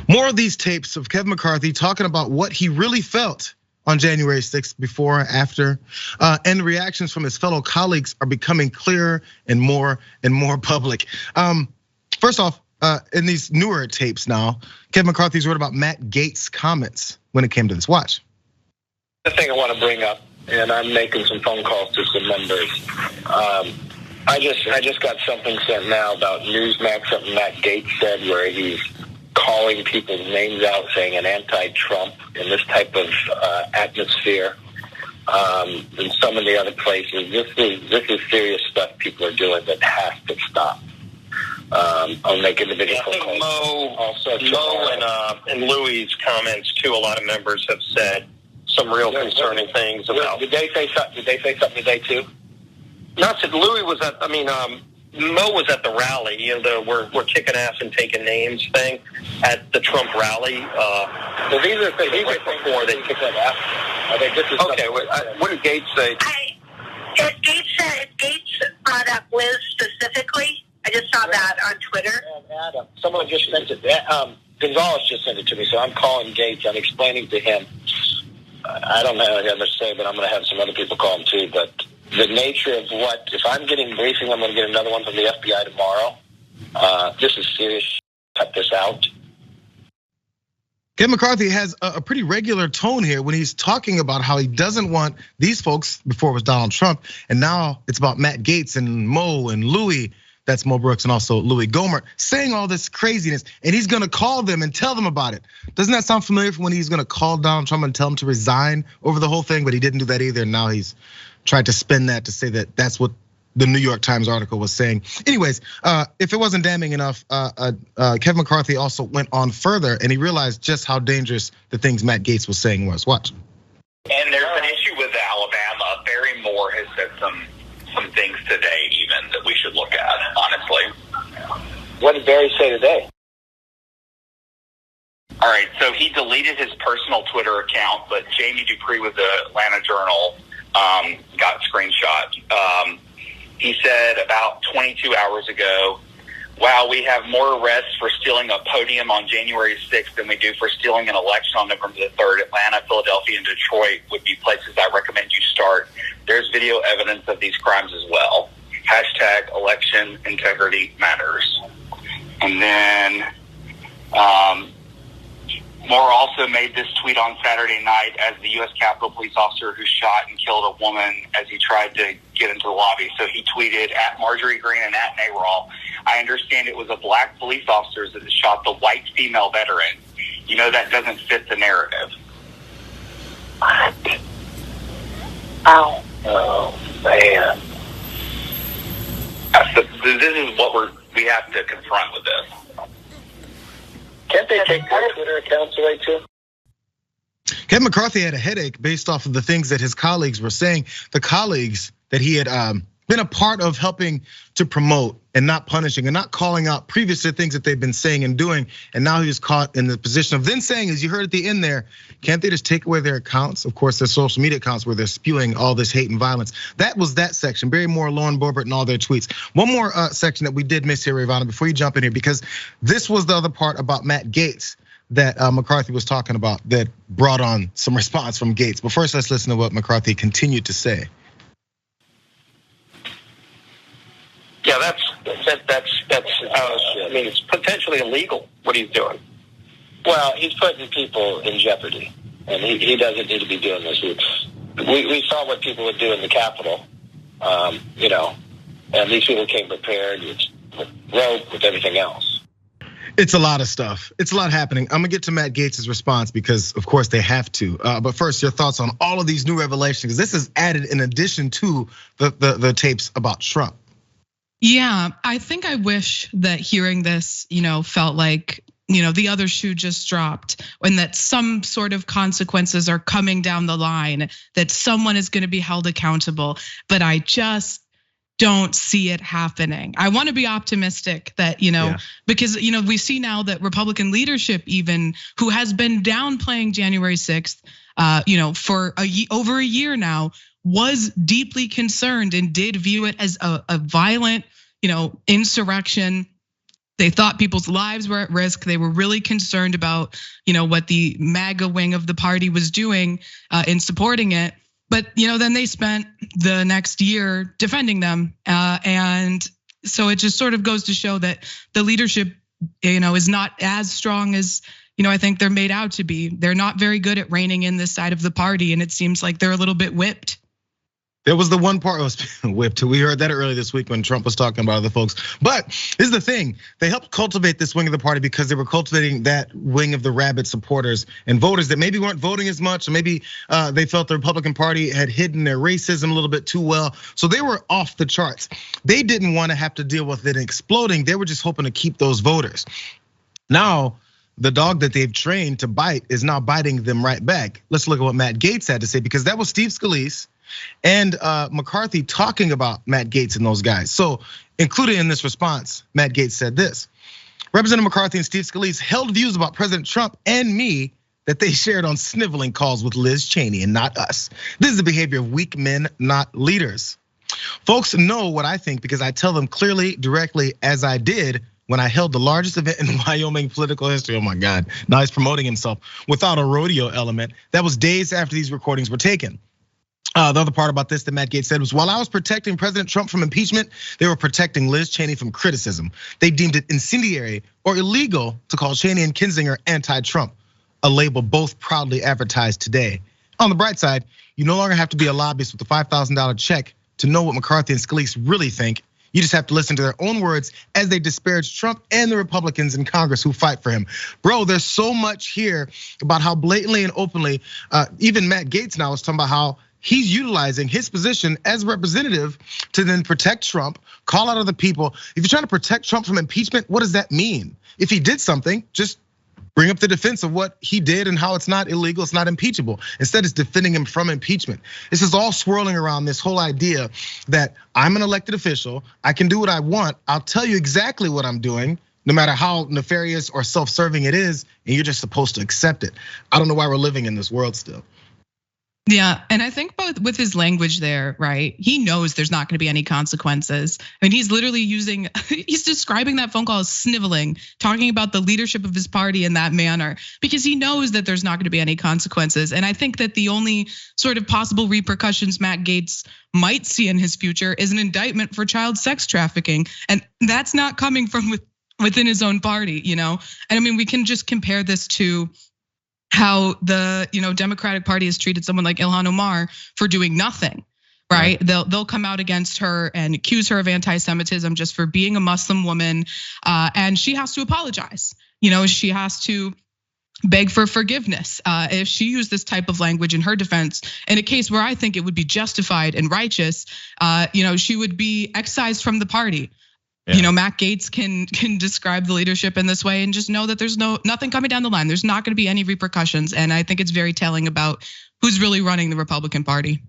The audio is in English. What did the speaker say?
More of these tapes of Kevin McCarthy talking about what he really felt on January 6th, before, after, and the reactions from his fellow colleagues are becoming clearer and more public. First off, in these newer tapes now, Kevin McCarthy's wrote about Matt Gaetz' comments when it came to this. Watch. The thing I want to bring up, and I'm making some phone calls to some members. I just got something sent now about Newsmax, something Matt Gaetz said, where he's calling people's names out, saying an anti-Trump in this type of atmosphere. And some of the other places, this is serious stuff people are doing that has to stop. I'll make individual phone calls. Mo and Louis' comments too. A lot of members have said some real concerning things about. Did they say something? Did they say something today too? Not that Louis was at. I mean, Mo was at the rally. You know, we're kicking ass and taking names thing at the Trump rally. So these are before they kick that ass. Are they just okay? What did Gaetz say? Gaetz brought up Liz specifically. I just saw that on Twitter. Adam, someone just sent it. Gonzalez just sent it to me, so I'm calling Gaetz. I'm explaining to him. I don't have anything to say, but I'm going to have some other people call him too. But the nature of what, if I'm getting briefing, I'm going to get another one from the FBI tomorrow. This is serious. Cut this out. Kevin McCarthy has a pretty regular tone here when he's talking about how he doesn't want these folks, before it was Donald Trump, and now it's about Matt Gaetz and Mo and Louis. That's Mo Brooks and also Louis Gohmert, saying all this craziness, and he's gonna call them and tell them about it. Doesn't that sound familiar from when he's gonna call Donald Trump and tell him to resign over the whole thing? But he didn't do that either, and now he's tried to spin that to say that that's what the New York Times article was saying. Anyways, if it wasn't damning enough, Kevin McCarthy also went on further, and he realized just how dangerous the things Matt Gaetz was saying was. Watch. And there's an issue with Alabama. Barry Moore has said some things today even that we should look at, honestly. What did Barry say today? All right, so he deleted his personal Twitter account, but Jamie Dupree with the Atlanta Journal got screenshot. He said about 22 hours ago, wow, we have more arrests for stealing a podium on January 6th than we do for stealing an election on November the 3rd. Atlanta, Philadelphia, and Detroit would be places I recommend you start. There's video evidence of these crimes as well. Hashtag election integrity matters. And then Moore also made this tweet on Saturday night as the U.S. Capitol police officer who shot and killed a woman as he tried to get into the lobby. So he tweeted at Marjorie Greene and at NARAL, I understand it was a black police officer that shot the white female veteran. You know, that doesn't fit the narrative. What? Ow. Oh, man. This is what we have to confront with this. Can't they take their Twitter accounts away too? Kevin McCarthy had a headache based off of the things that his colleagues were saying. The colleagues that he had been a part of helping to promote and not punishing and not calling out previous to things that they've been saying and doing. And now he was caught in the position of then saying, as you heard at the end there, can't they just take away their accounts? Of course, their social media accounts where they're spewing all this hate and violence. That was that section. Barry Moore, Lauren Boebert, and all their tweets. One more section that we did miss here, Ravana, before you jump in here, because this was the other part about Matt Gaetz that McCarthy was talking about that brought on some response from Gaetz. But first, let's listen to what McCarthy continued to say. Yeah, that's. I mean, it's potentially illegal what he's doing. Well, he's putting people in jeopardy, and he doesn't need to be doing this. We saw what people would do in the Capitol, you know, and these people came prepared with rope, with everything else. It's a lot of stuff. It's a lot happening. I'm gonna get to Matt Gaetz' response because, of course, they have to. But first, your thoughts on all of these new revelations, because this is added in addition to the tapes about Trump. Yeah, I think I wish that hearing this, felt like, the other shoe just dropped, and that some sort of consequences are coming down the line, that someone is going to be held accountable. But I just don't see it happening. I want to be optimistic that, because, we see now that Republican leadership, even who has been downplaying January 6th, for over a year now, was deeply concerned and did view it as a violent, insurrection. They thought people's lives were at risk. They were really concerned about, what the MAGA wing of the party was doing in supporting it. But then they spent the next year defending them, and so it just sort of goes to show that the leadership, is not as strong as I think they're made out to be. They're not very good at reining in this side of the party, and it seems like they're a little bit whipped. There was the one part that was whipped. We heard that earlier this week when Trump was talking about other folks. But this is the thing, they helped cultivate this wing of the party because they were cultivating that wing of the rabid supporters and voters that maybe weren't voting as much, or maybe they felt the Republican Party had hidden their racism a little bit too well. So they were off the charts. They didn't want to have to deal with it exploding. They were just hoping to keep those voters. Now, the dog that they've trained to bite is now biting them right back. Let's look at what Matt Gaetz had to say, because that was Steve Scalise and McCarthy talking about Matt Gaetz and those guys. So included in this response, Matt Gaetz said this: Representative McCarthy and Steve Scalise held views about President Trump and me that they shared on sniveling calls with Liz Cheney and not us. This is the behavior of weak men, not leaders. Folks know what I think because I tell them clearly, directly, as I did when I held the largest event in Wyoming political history. Oh my God, now he's promoting himself without a rodeo element. That was days after these recordings were taken. The other part about this that Matt Gaetz said was, while I was protecting President Trump from impeachment, they were protecting Liz Cheney from criticism. They deemed it incendiary or illegal to call Cheney and Kinzinger anti-Trump, a label both proudly advertised today. On the bright side, you no longer have to be a lobbyist with a $5,000 check to know what McCarthy and Scalise really think. You just have to listen to their own words as they disparage Trump and the Republicans in Congress who fight for him. Bro, there's so much here about how blatantly and openly, even Matt Gaetz now is talking about how he's utilizing his position as representative to then protect Trump, call out other people. If you're trying to protect Trump from impeachment, what does that mean? If he did something, just bring up the defense of what he did and how it's not illegal, it's not impeachable. Instead, it's defending him from impeachment. This is all swirling around this whole idea that I'm an elected official, I can do what I want, I'll tell you exactly what I'm doing, no matter how nefarious or self-serving it is, and you're just supposed to accept it. I don't know why we're living in this world still. Yeah, and I think both with his language there, right? He knows there's not gonna be any consequences. I mean, he's literally he's describing that phone call as sniveling, talking about the leadership of his party in that manner, because he knows that there's not gonna be any consequences. And I think that the only sort of possible repercussions Matt Gaetz might see in his future is an indictment for child sex trafficking. And that's not coming from within his own party, And I mean, we can just compare this to how the Democratic Party has treated someone like Ilhan Omar for doing nothing, right? They'll come out against her and accuse her of anti-Semitism just for being a Muslim woman, and she has to apologize. She has to beg for forgiveness. If she used this type of language in her defense, in a case where I think it would be justified and righteous, she would be excised from the party. Yeah. Matt Gaetz can describe the leadership in this way and just know that there's nothing coming down the line. There's not going to be any repercussions, and I think it's very telling about who's really running the Republican Party.